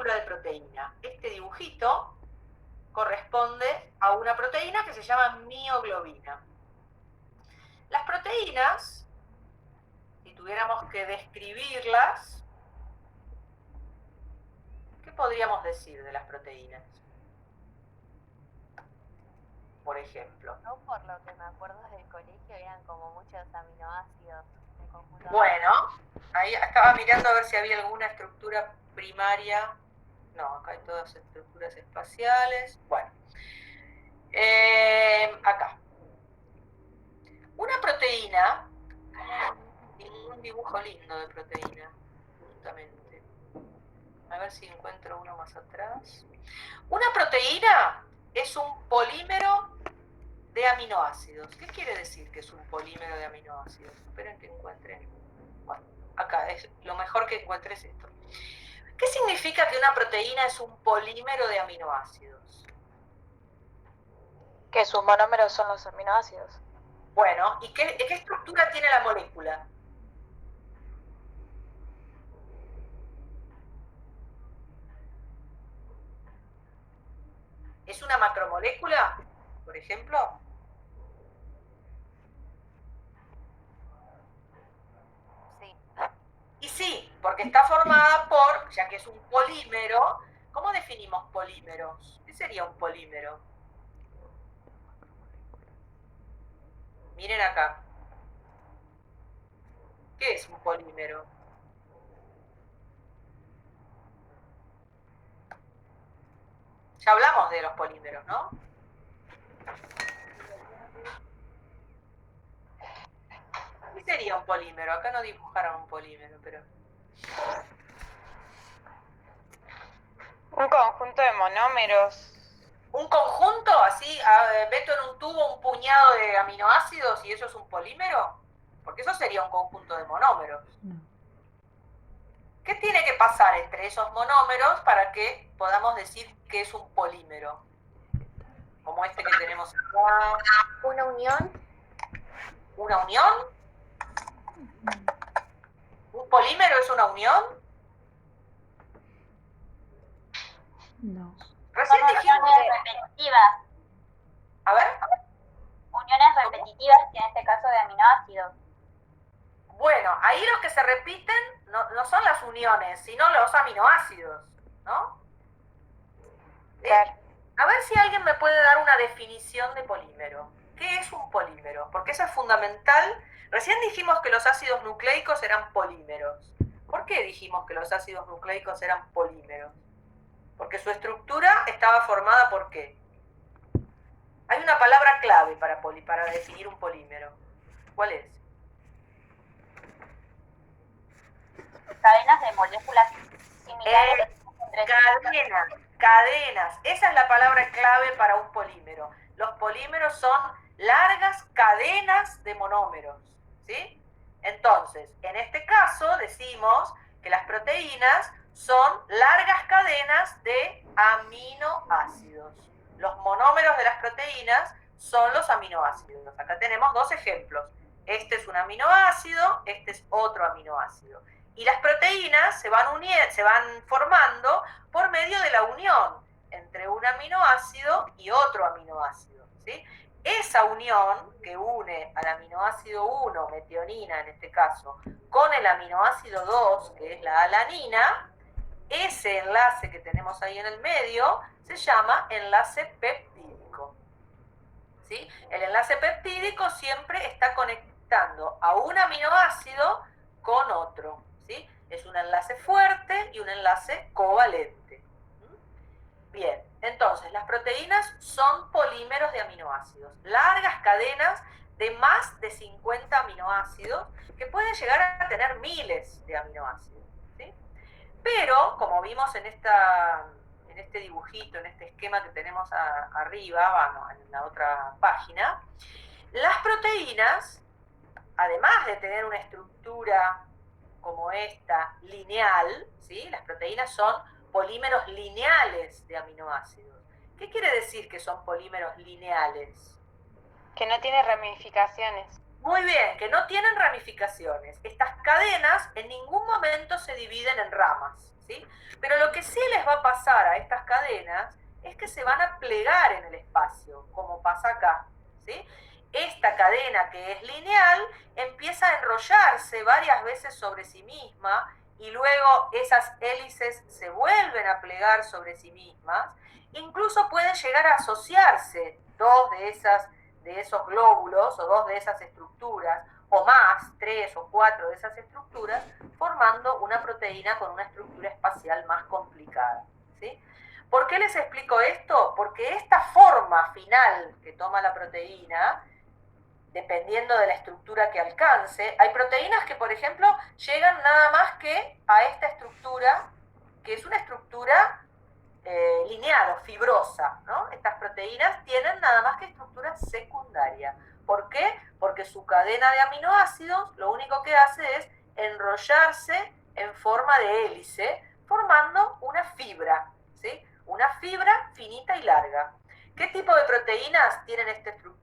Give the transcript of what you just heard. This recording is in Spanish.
molécula de proteína. Este dibujito corresponde a una proteína que se llama mioglobina. Las proteínas, si tuviéramos que describirlas, ¿qué podríamos decir de las proteínas? Por ejemplo. Yo por lo que me acuerdo del colegio eran como muchos aminoácidos de conjunto. Bueno, ahí estaba mirando a ver si había alguna estructura primaria. No, acá hay todas estructuras espaciales. Bueno, acá. Una proteína, un dibujo lindo de proteína, justamente. A ver si encuentro uno más atrás. Una proteína es un polímero de aminoácidos. ¿Qué quiere decir que es un polímero de aminoácidos? Esperen que encuentren. Bueno, acá es lo mejor que encuentre es esto. ¿Qué significa que una proteína es un polímero de aminoácidos? Que sus monómeros son los aminoácidos. Bueno, ¿y qué estructura tiene la molécula? ¿Es una macromolécula, por ejemplo? Sí. Y sí, porque está formada por, ya que es un polímero, ¿cómo definimos polímeros? ¿Qué sería un polímero? Miren acá. ¿Qué es un polímero? Ya hablamos de los polímeros, ¿no? ¿Qué sería un polímero? Acá no dibujaron un polímero, pero... Un conjunto de monómeros. ¿Un conjunto? Así, meto en un tubo un puñado de aminoácidos y eso es un polímero. Porque eso sería un conjunto de monómeros. ¿Qué tiene que pasar entre esos monómeros para que podamos decir que es un polímero? Como este que tenemos acá. ¿Una unión? ¿Una unión? ¿Un polímero es una unión? No. Recién Son dijimos uniones que... repetitivas. A ver. Uniones repetitivas, que en este caso de aminoácidos. Bueno, ahí los que se repiten no son las uniones, sino los aminoácidos, ¿no? Claro. A ver si alguien me puede dar una definición de polímero. ¿Qué es un polímero? Porque eso es fundamental. Recién dijimos que los ácidos nucleicos eran polímeros. ¿Por qué dijimos que los ácidos nucleicos eran polímeros? Porque su estructura estaba formada por ¿qué? Hay una palabra clave para definir un polímero. ¿Cuál es? Cadenas de moléculas similares entre sí. Cadenas. Esa es la palabra clave para un polímero. Los polímeros son largas cadenas de monómeros, ¿sí? Entonces, en este caso decimos que las proteínas son largas cadenas de aminoácidos. Los monómeros de las proteínas son los aminoácidos. Acá tenemos dos ejemplos. Este es un aminoácido, este es otro aminoácido. Y las proteínas se van formando por medio de la unión entre un aminoácido y otro aminoácido, ¿sí? Esa unión que une al aminoácido 1, metionina en este caso, con el aminoácido 2, que es la alanina, ese enlace que tenemos ahí en el medio se llama enlace peptídico, ¿sí? El enlace peptídico siempre está conectando a un aminoácido con otro, ¿sí? Es un enlace fuerte y un enlace covalente. Bien, entonces las proteínas son polímeros de aminoácidos, largas cadenas de más de 50 aminoácidos que pueden llegar a tener miles de aminoácidos, ¿sí? Pero, como vimos en este dibujito, en este esquema que tenemos arriba, en la otra página, las proteínas, además de tener una estructura como esta, lineal, ¿sí? Las proteínas son polímeros lineales de aminoácidos. ¿Qué quiere decir que son polímeros lineales? Que no tiene ramificaciones. Muy bien, que no tienen ramificaciones. Estas cadenas en ningún momento se dividen en ramas, ¿sí? Pero lo que sí les va a pasar a estas cadenas es que se van a plegar en el espacio, como pasa acá, ¿sí? Esta cadena que es lineal empieza a enrollarse varias veces sobre sí misma y luego esas hélices se vuelven a plegar sobre sí mismas. Incluso pueden llegar a asociarse dos de esos glóbulos o dos de esas estructuras, o más, 3 o 4 de esas estructuras, formando una proteína con una estructura espacial más complicada, ¿sí? ¿Por qué les explico esto? Porque esta forma final que toma la proteína, dependiendo de la estructura que alcance, hay proteínas que, por ejemplo, llegan nada más que a esta estructura, que es una estructura lineal o fibrosa, ¿no? Estas proteínas tienen nada más que estructura secundaria. ¿Por qué? Porque su cadena de aminoácidos lo único que hace es enrollarse en forma de hélice, formando una fibra, ¿sí? Una fibra finita y larga. ¿Qué tipo de proteínas tienen esta estructura?